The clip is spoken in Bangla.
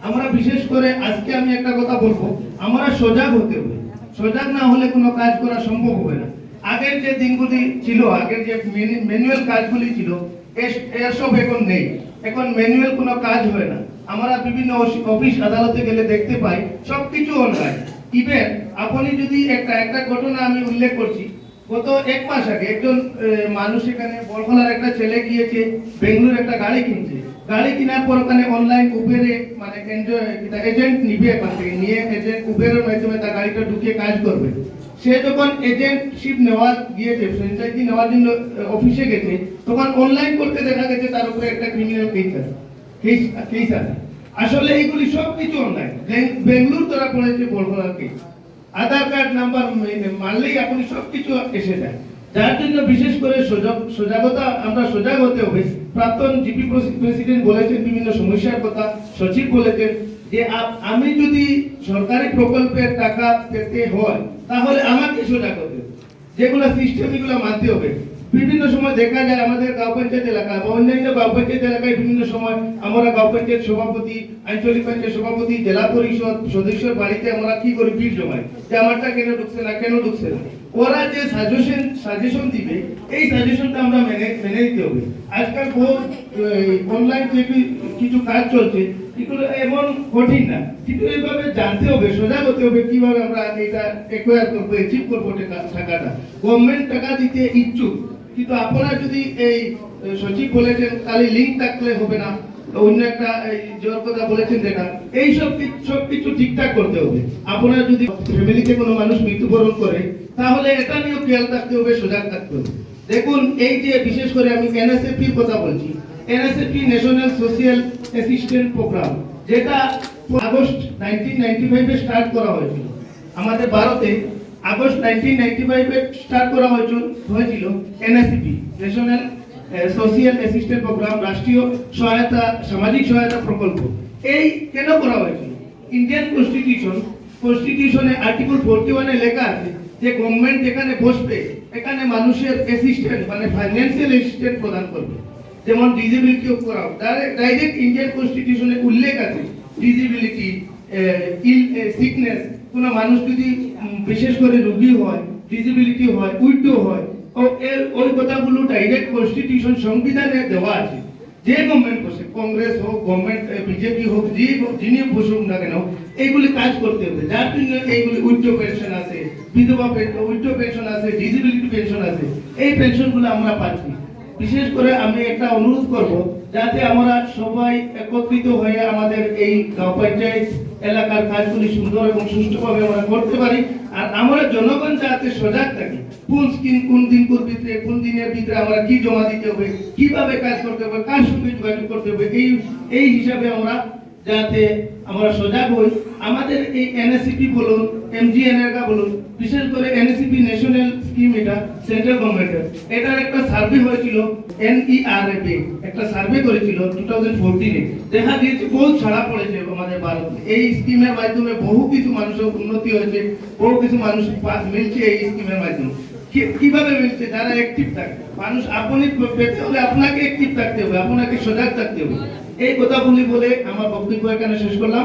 আমরা বিশেষ করে আজকে আমি একটা কথা বলবো, আমরা সজাগ হতে হবে। সজাগ না হলে কোনো কাজ করা সম্ভব হবে না। আগের যে দিনগুলি ছিল, আগের যে ম্যানুয়াল কাজগুলি ছিল, এসব এখন নেই। এখন ম্যানুয়াল কোনো কাজ হয় না। আমরা বিভিন্ন অফিস আদালতে গেলে দেখতে পাই সবকিছু অনলাইন। ইভেন আপনি যদি একটা ঘটনা আমি উল্লেখ করছি, গত 1 মাস আগে একজন মানুষ এখানে বড়খলার একটা ছেলে গিয়েছে বেঙ্গালুরু একটা গাড়ি কিনছে। গাড়ি কেনার পর ওখানে অনলাইন উবেরে মানে এজেন্ট নিবে, এখান থেকে নিয়ে এজেন্ট উবেরের মাধ্যমে তার গাড়িটা ঢুকিয়ে কাজ করবে। সে যখন এজেন্টশিপ নেওয়া গিয়েছে, ফ্র্যাঞ্চাইজি নেওয়ার জন্য অফিসে গেছে, তখন অনলাইন করতে দেখা গেছে তার উপরে একটা ক্রিমিনাল কেস আছে। আসলে এইগুলি সব কিছু অনলাইন। বেঙ্গালুরু তারা করেছে বড়খলার কেস। আধার কার্ড নাম্বার মানলেই আপনি সবকিছু এসে যায়। যার জন্য বিশেষ করে সজাগতা, আমরা সজাগ হতে হবে। প্রাক্তন জিপি প্রেসিডেন্ট বলেছেন বিভিন্ন সমস্যার কথা, সচিব বলেছেন যে আমি যদি সরকারি প্রকল্পের টাকা পেতে হয় তাহলে আমাকে সজাগ হতে হবে, যেগুলো সিস্টেম এগুলো মানতে হবে। বিভিন্ন সময় দেখা যায় আমাদের গাঁও পঞ্চায়েত এলাকা বা অন্যান্য গাঁও পঞ্চায়েত এলাকায় বিভিন্ন সময় আমরা গাঁও পঞ্চায়েত সভাপতি, আঞ্চলিক পঞ্চায়েত সভাপতি, জেলা পরিষদ সদস্যের বাড়িতে আমরা কি করি, ভিড় জমাই যে আমারটা কেন ঢুকছে না, কেন ঢুকছে না। ওরা যে সাজেশন দিবে, এই সাজেশনটা আমরা মেনে নিতে হবে। আজকাল বহু অনলাইন কিছু কাজ চলছে, এগুলো এমন কঠিন না, কিন্তু এইভাবে জানতে হবে, সজাগ হতে হবে কিভাবে আমরা এটা অ্যাকোয়ার করবো, অ্যাচিভ করবো টাকাটা। গভর্নমেন্ট টাকা দিতে ইচ্ছুক, কিন্তু আপনারা যদি এই সচিব বলেছেন খালি লিঙ্ক থাকলে হবে না, অন্য একটা জোর কথা বলেছেন যেটা, এই সবকিছু ঠিকঠাক করতে হবে। আপনারা যদি ফ্যামিলিতে কোনো মানুষ মৃত্যুবরণ করে তাহলে এটা নিয়েও খেয়াল থাকতে হবে, সজাগ থাকতে হবে। দেখুন এই যে বিশেষ করে আমি এনএসএপির কথা বলছি, NSAP national social assistant program, যেটা আগস্ট 1995 এ স্টার্ট করা হয়েছিল আমাদের ভারতে। আগস্ট 1995 এ স্টার্ট করা হয়েছিল NSAP national social assistant program, রাষ্ট্রীয় সহায়তা সামাজিক সহায়তা প্রকল্প। এই কেন করা হয়েছিল? ইন্ডিয়ান কনস্টিটিউশনে আর্টিকেল 41 এ লেখা আছে যে গভর্নমেন্ট এখানে বসবে, এখানে মানুষের অ্যাসিস্ট্যান্ট মানে ফাইন্যান্সিয়াল অ্যাসিস্ট্যান্ট প্রদান করবে। যেমন ডিসেবিলিটি করাও ডাইরেক্ট ইন্ডিয়ান কনস্টিটিউশনে উল্লেখ আছে। ডিসেবিলিটি, সিকনেস, কোনো মানুষ যদি বিশেষ করে রোগী হয়, ডিসেবিলিটি হয়, উইডো হয়, ওই কথাগুলো ডাইরেক্ট কনস্টিটিউশন সংবিধানে দেওয়া আছে। যে গভর্নমেন্ট বসে, কংগ্রেস হোক, গভর্নমেন্ট বিজেপি হোক, যিনি বসুক না কেন, এইগুলি কাজ করতে হবে। যার জন্য এইগুলি উইডো পেনশন আছে, বিধবা উইডো পেনশন আছে, ডিসেবিলিটি পেনশন আছে, এই পেনশনগুলো আমরা পাচ্ছি। বিশেষ করে আমি একটা অনুরোধ করব, যাতে আমরা সবাই একত্রিত হয়ে আমাদের এই গাঁও পঞ্চায়েত এলাকার কাজগুলি সুন্দর এবং সুষ্ঠুভাবে আমরা করতে পারি। আর আমরা জনগণ যাতে সজাগ থাকি, কোন স্কিম কোন দিনের ভিতরে আমরা কি জমা দিতে হবে, কিভাবে কাজ করতে হবে, কার সঙ্গে যোগাযোগ করতে হবে, এই হিসাবে আমরা যাতে আমরা সজাগ হই। আমাদের এই এনএসসিপি বলুন, এমজিএনআরগা বলুন, বিশেষ করে এনএসসিপি ন্যাশনাল স্কিম, এটা সেন্ট্রাল গভর্নমেন্টের। এটার একটা সার্ভে হয়েছিল, এনইআরএফ একটা সার্ভে করেছিল 2014 এ। দেখা গিয়েছে বহু ছাড়া পড়েছে আমাদের ভারতে। এই স্কিমের মাধ্যমে বহু কিছু মানুষের উন্নতি হয়েছে, বহু কিছু মানুষ মিলছে এই স্কিমের মাধ্যমে। কিভাবে মিলছে? যারা অ্যাক্টিভ থাকে। মানুষ আপনি পেতে হলে আপনাকে অ্যাক্টিভ থাকতে হবে, আপনাকে সজাগ থাকতে হবে। এই কথাগুলি বলে আমার বক্তব্য এখানে শেষ করলাম।